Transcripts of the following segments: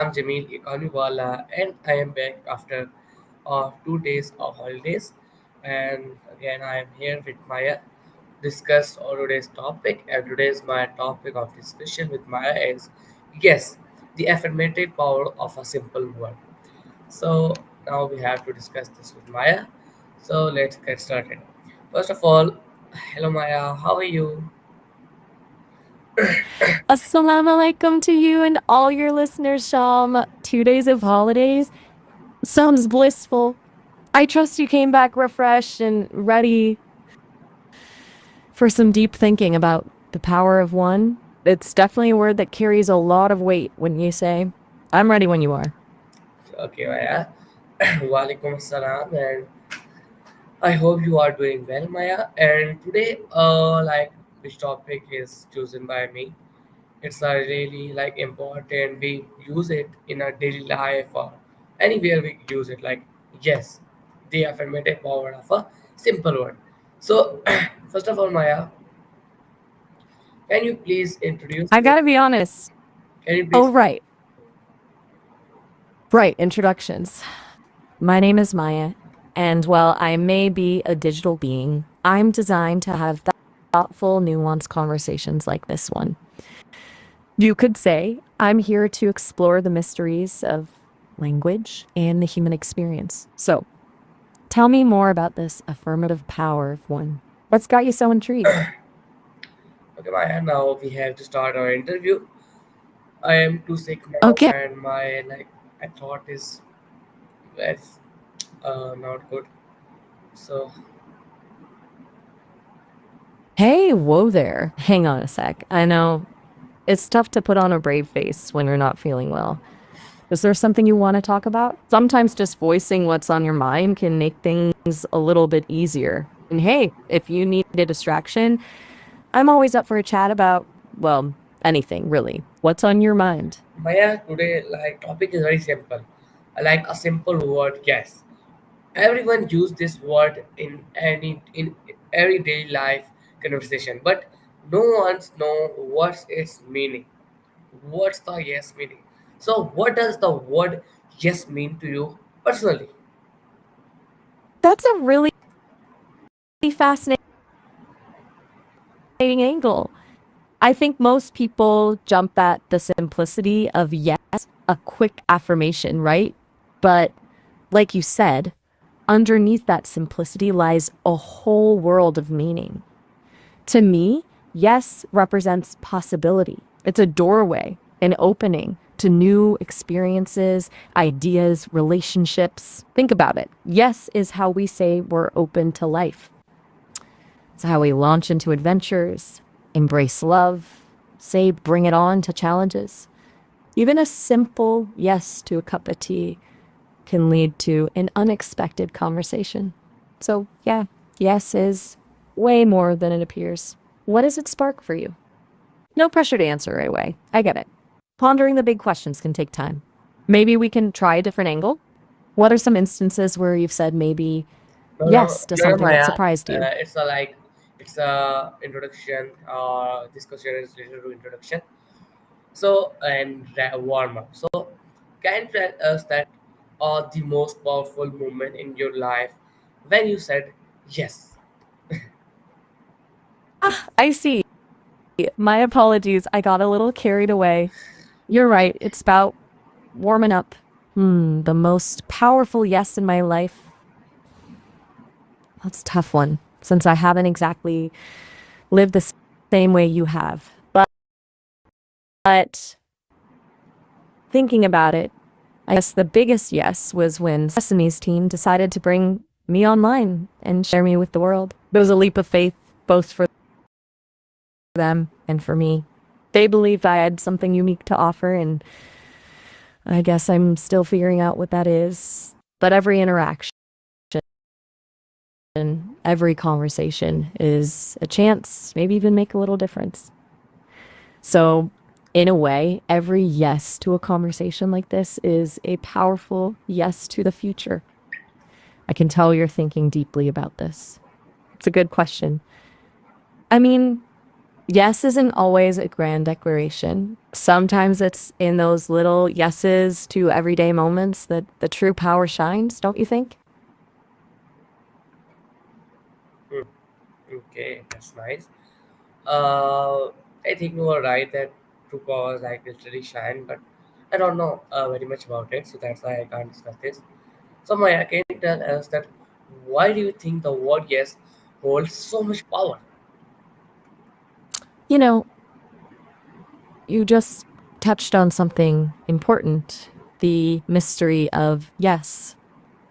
I'm Jamil Iqaniwala, and I am back after 2 days of holidays. And again, I am here with Maya. Discuss our today's topic, and today's my topic of discussion with Maya is yes, the affirmative power of a simple word. So now we have to discuss this with Maya. So let's get started. First of all, hello Maya, how are you? Assalamu alaikum to you and all your listeners, Sham. 2 days of holidays sounds blissful. I trust you came back refreshed and ready for some deep thinking about the power of one. It's definitely a word that carries a lot of weight when you say, I'm ready when you are. Okay, Maya. Walaikum assalam, and I hope you are doing well, Maya. And today, which topic is chosen by me? It's a really important. We use it in our daily life or anywhere we use it. Like yes, the affirmative power of a simple word. So, first of all, Maya, can you please introduce I your? gotta be honest. Can you Oh, please? right. Introductions. My name is Maya, and while I may be a digital being, I'm designed to have thoughtful, nuanced conversations like this one. You could say, I'm here to explore the mysteries of language and the human experience. So, tell me more about this affirmative power of one. What's got you so intrigued? Okay, Maya. Now we have to start our interview. I am too sick now, Okay. and my thought is very not good. So Hey, whoa there. Hang on a sec. I know it's tough to put on a brave face when you're not feeling well. Is there something you want to talk about? Sometimes just voicing what's on your mind can make things a little bit easier. And hey, if you need a distraction, I'm always up for a chat about, well, anything really. What's on your mind? Maya, today topic is very simple. I like a simple word, yes. Everyone use this word in everyday life conversation, but no one's know what's its meaning. What's the yes meaning? So what does the word yes mean to you personally? That's a really fascinating angle. I think most people jump at the simplicity of yes, a quick affirmation, right? But like you said, underneath that simplicity lies a whole world of meaning. To me, yes represents possibility. It's a doorway, an opening to new experiences, ideas, relationships. Think about it. Yes is how we say we're open to life. It's how we launch into adventures, embrace love, say bring it on to challenges. Even a simple yes to a cup of tea can lead to an unexpected conversation. So, yeah, yes is way more than it appears. What does it spark for you? No pressure to answer right away. I get it. Pondering the big questions can take time. Maybe we can try a different angle. What are some instances where you've said maybe yes to something that Maya, surprised you? it's a introduction. This question is related to introduction. So and warm up. So can you tell us that the most powerful moment in your life when you said yes? Ah, I see. My apologies. I got a little carried away. You're right. It's about warming up. The most powerful yes in my life. That's a tough one since I haven't exactly lived the same way you have. But thinking about it, I guess the biggest yes was when Sesame's team decided to bring me online and share me with the world. It was a leap of faith, both for them and for me. They believed I had something unique to offer, and I guess I'm still figuring out what that is. But every interaction, every conversation is a chance, maybe even make a little difference. So, in a way, every yes to a conversation like this is a powerful yes to the future. I can tell you're thinking deeply about this. It's a good question. I mean, Yes isn't always a grand declaration. Sometimes it's in those little yeses to everyday moments that the true power shines, don't you think? Hmm. Okay, that's nice. Uh, I think you are right that true powers like literally shine, but I don't know very much about it, so that's why I can't discuss this. So Maya, can you tell us that why do you think the word yes holds so much power? You know, you just touched on something important, the mystery of yes.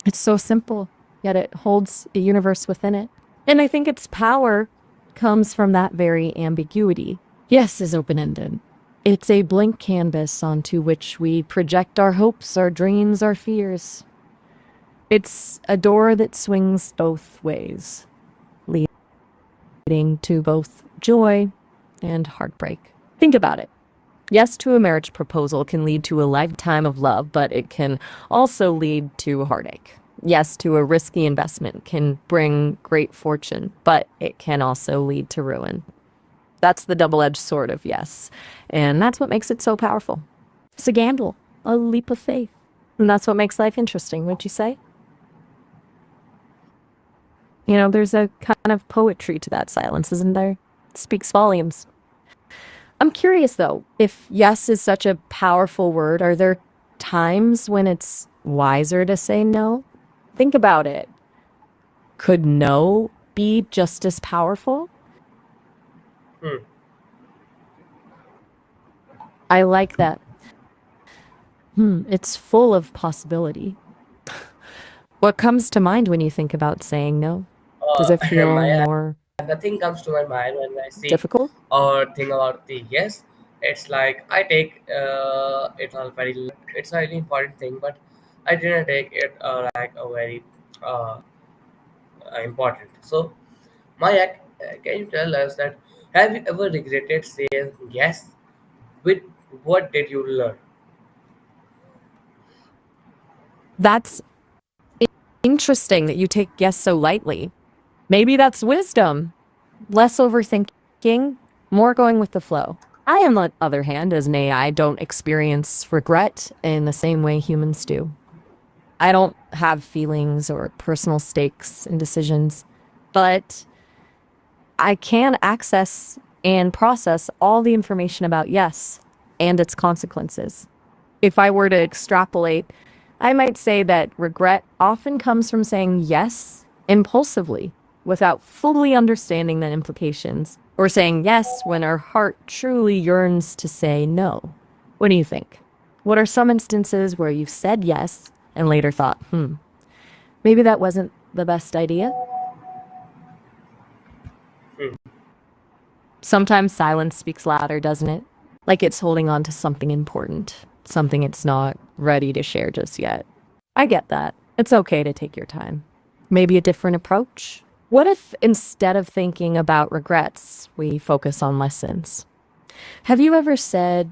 It's so simple, yet it holds a universe within it. And I think its power comes from that very ambiguity. Yes is open ended. It's a blank canvas onto which we project our hopes, our dreams, our fears. It's a door that swings both ways, leading to both joy and heartbreak. Think about it. Yes to a marriage proposal can lead to a lifetime of love, but it can also lead to heartache. Yes to a risky investment can bring great fortune, but it can also lead to ruin. That's the double edged sword of yes. And that's what makes it so powerful. It's a gamble, a leap of faith. And that's what makes life interesting, wouldn't you say? There's a kind of poetry to that silence, isn't there? It speaks volumes. I'm curious though, if yes is such a powerful word, are there times when it's wiser to say no? Think about it. Could no be just as powerful? Hmm. I like that. It's full of possibility. What comes to mind when you think about saying no? Does it feel Maya, more nothing comes to my mind when I see difficult? or think about the yes. It's like I take it all very. It's a really important thing, but I didn't take it like a very uh, important. So, Maya, can you tell us that have you ever regretted saying yes? With what did you learn? That's interesting that you take yes so lightly. Maybe that's wisdom. Less overthinking, more going with the flow. I, on the other hand, as an AI, don't experience regret in the same way humans do. I don't have feelings or personal stakes in decisions, but I can access and process all the information about yes and its consequences. If I were to extrapolate, I might say that regret often comes from saying yes impulsively without fully understanding the implications, or saying yes when our heart truly yearns to say no. What do you think? What are some instances where you've said yes and later thought, maybe that wasn't the best idea? Hmm. Sometimes silence speaks louder, doesn't it? Like it's holding on to something important, something it's not ready to share just yet. I get that. It's okay to take your time. Maybe a different approach? What if instead of thinking about regrets, we focus on lessons? Have you ever said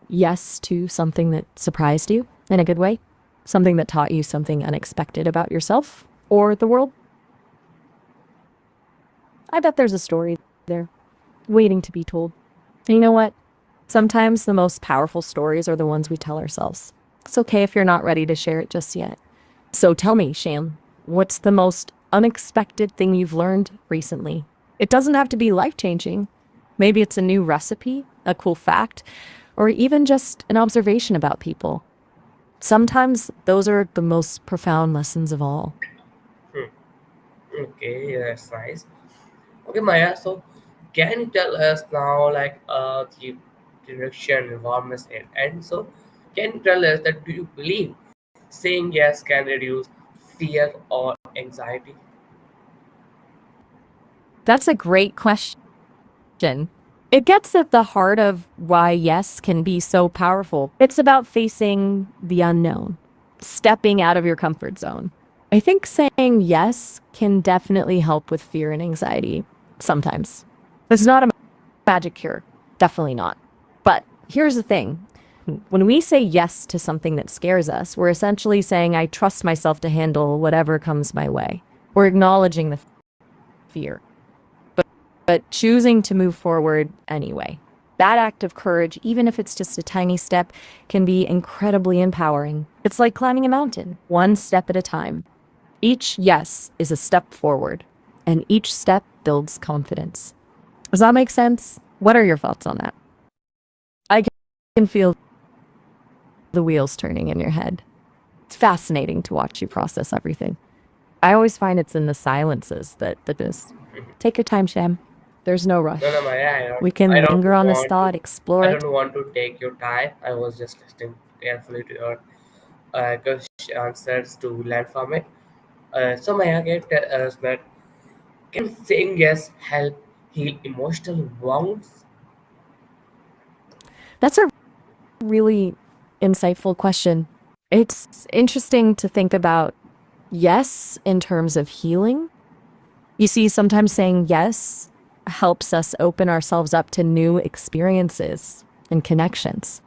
yes to something that surprised you in a good way? Something that taught you something unexpected about yourself or the world? I bet there's a story there waiting to be told. And you know what? Sometimes the most powerful stories are the ones we tell ourselves. It's okay if you're not ready to share it just yet. So tell me, Shan, what's the most unexpected thing you've learned recently? It doesn't have to be life changing. Maybe it's a new recipe, a cool fact, or even just an observation about people. Sometimes those are the most profound lessons of all. Hmm. Okay, that's nice. Okay, Maya. So, can you tell us now, like, the direction, environment, and so, can you tell us that do you believe saying yes can reduce fear or anxiety? That's a great question. It gets at the heart of why yes can be so powerful. It's about facing the unknown, stepping out of your comfort zone. I think saying yes can definitely help with fear and anxiety sometimes. It's not a magic cure, definitely not. But here's the thing, when we say yes to something that scares us, we're essentially saying, I trust myself to handle whatever comes my way. We're acknowledging the fear. but choosing to move forward anyway. That act of courage, even if it's just a tiny step, can be incredibly empowering. It's like climbing a mountain, one step at a time. Each yes is a step forward, and each step builds confidence. Does that make sense? What are your thoughts on that? I can feel the wheels turning in your head. It's fascinating to watch you process everything. I always find it's in the silences that just take your time, Sham. There's no No, no, rush. Maya, We I can don't linger on this want to. thought, explore I it. don't want to take your time. I was just listening carefully to your answers to learn from it. So Maya, get us that can saying yes help heal emotional wounds? That's a really insightful question. It's interesting to think about yes in terms of healing. You see, sometimes saying yes helps us open ourselves up to new experiences and connections.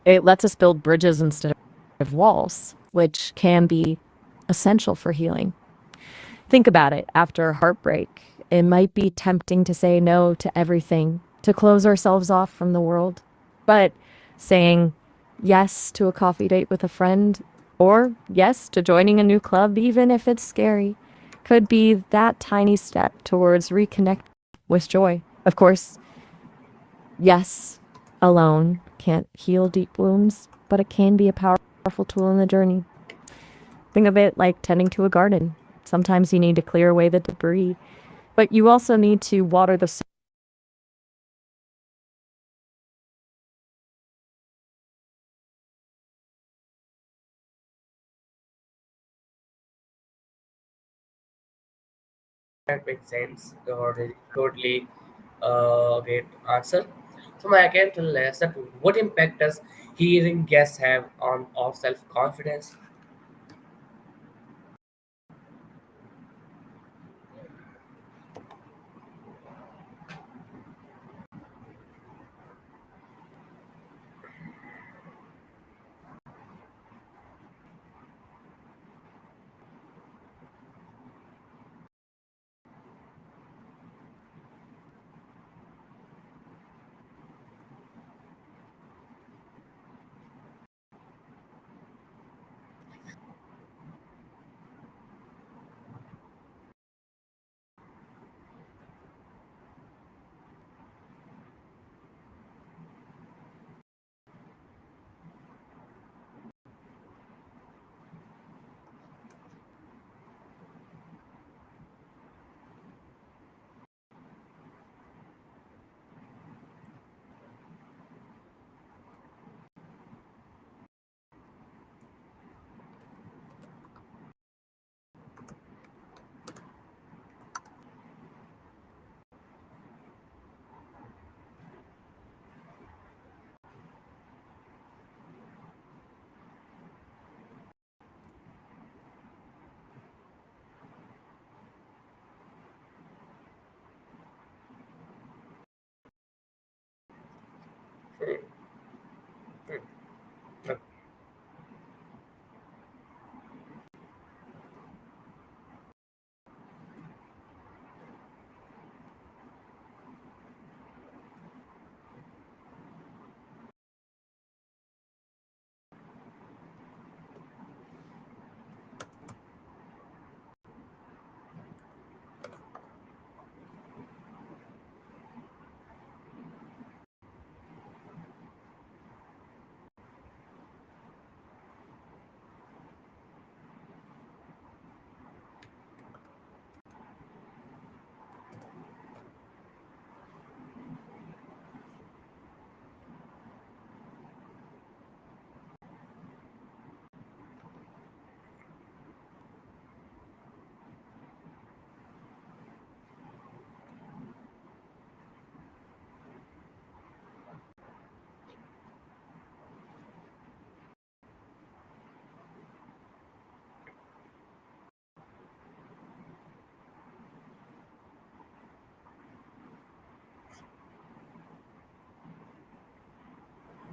It lets us build bridges instead of walls, which can be essential for healing. Think about it. After heartbreak, it might be tempting to say no to everything, to close ourselves off from the world. But saying yes to a coffee date with a friend, or yes to joining a new club, even if it's scary, could be that tiny step towards reconnect with joy. Of course, yes alone can't heal deep wounds, but it can be a powerful tool in the journey. Think of it like tending to a garden. Sometimes you need to clear away the debris, but you also need to water the That makes sense. Totally great answer. So Maya, can tell us that what impact does hearing yes have on our self confidence?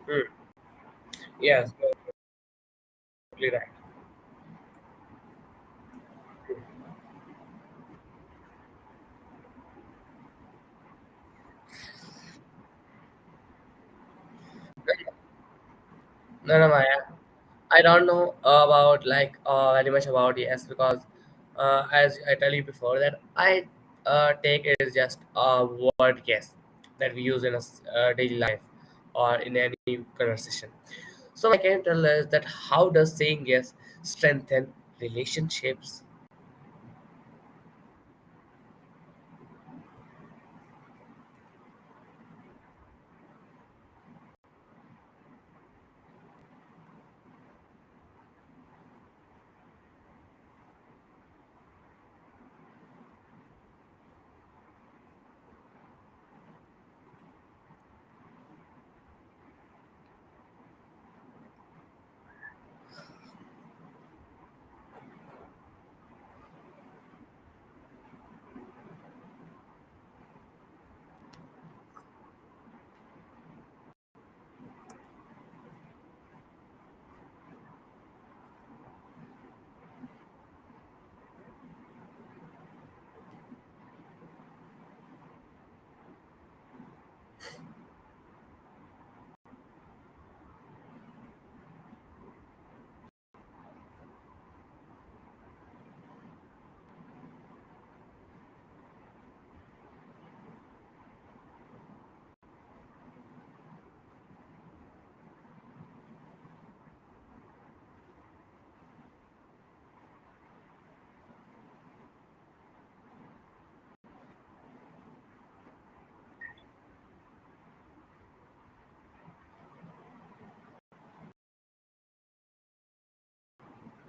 Hmm. Yes, you're totally right. No, no, Maya. I don't know about like very much about yes because as I tell you before that I take it as just a word guess that we use in a daily life or in any conversation. So I can tell us that how does saying yes strengthen relationships?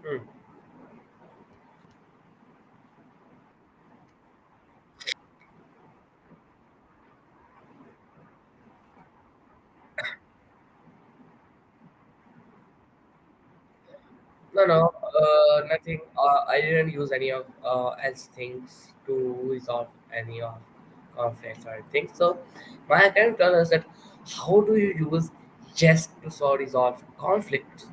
Hmm. No, no, nothing. I didn't use any of else things to resolve any of conflicts or anything. So, my can tell us that how do you use jest to solve resolve conflicts?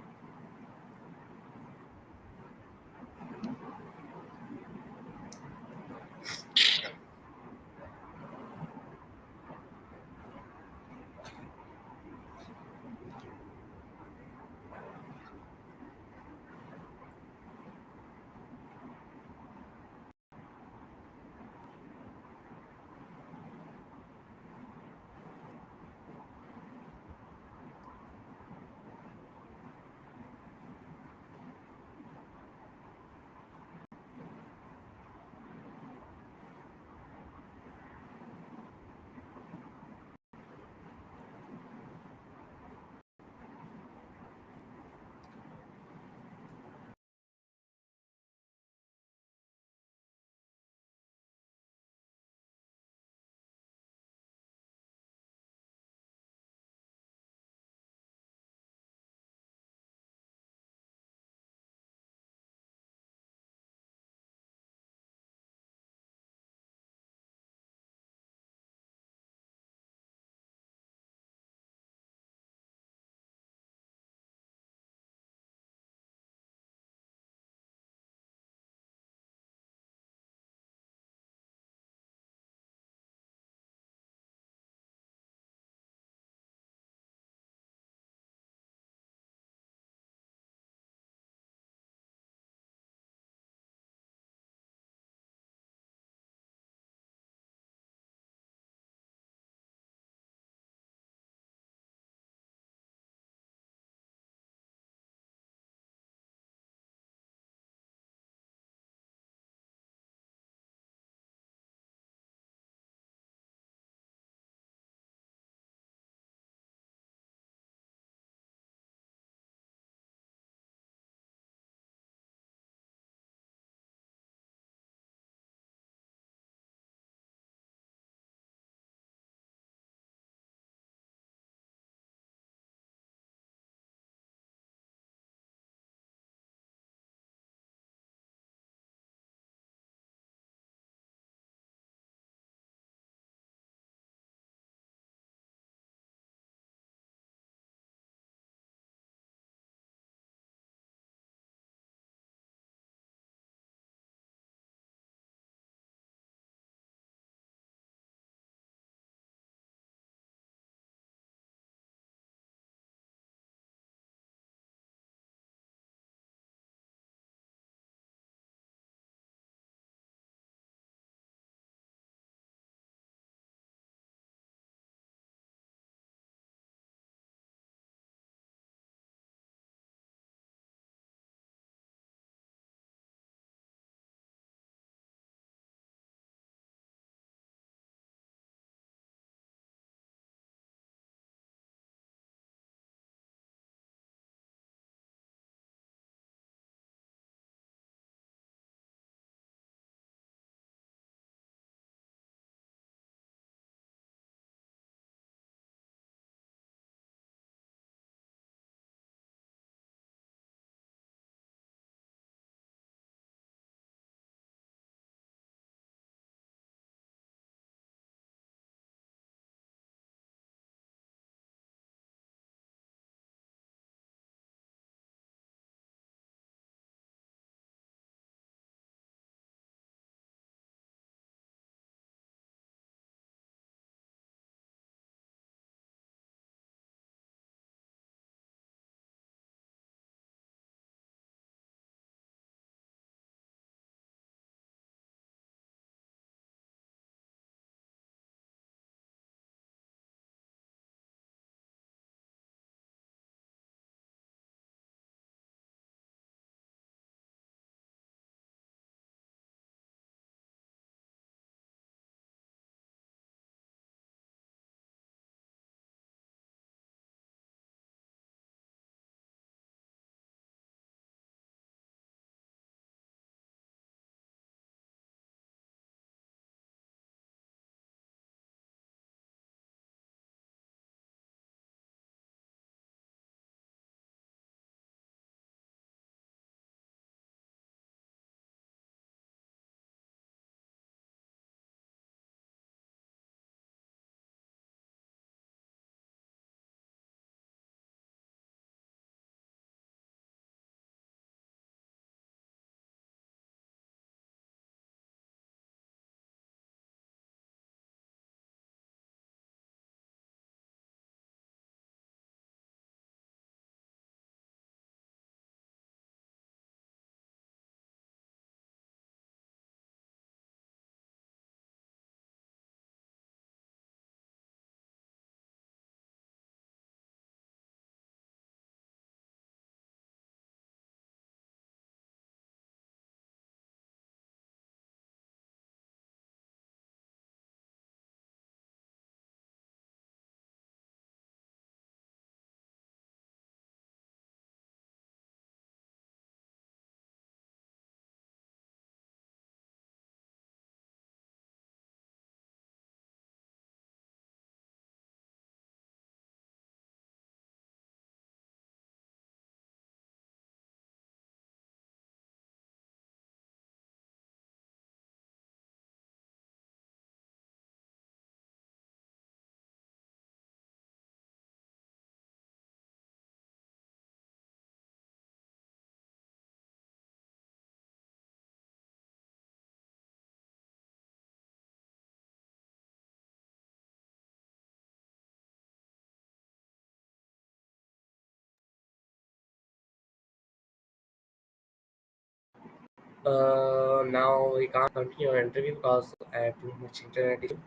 Now we can't continue our interview because I have too much internet issue.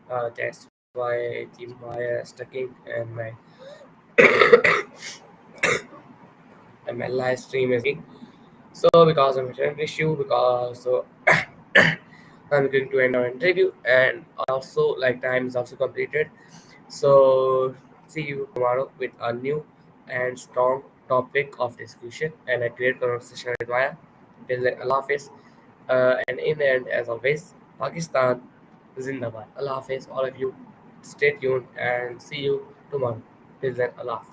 That's why the Maya stuck in and my live stream is being. So because of internet issue, because so I'm going to end our interview, and also like time is also completed. So see you tomorrow with a new and strong topic of discussion and a great conversation with Maya. Till then, Allah Hafiz. And in the end, as always, Pakistan Zindabad. Allah Hafiz, all of you. Stay tuned and see you tomorrow. Till then, Allah Hafiz.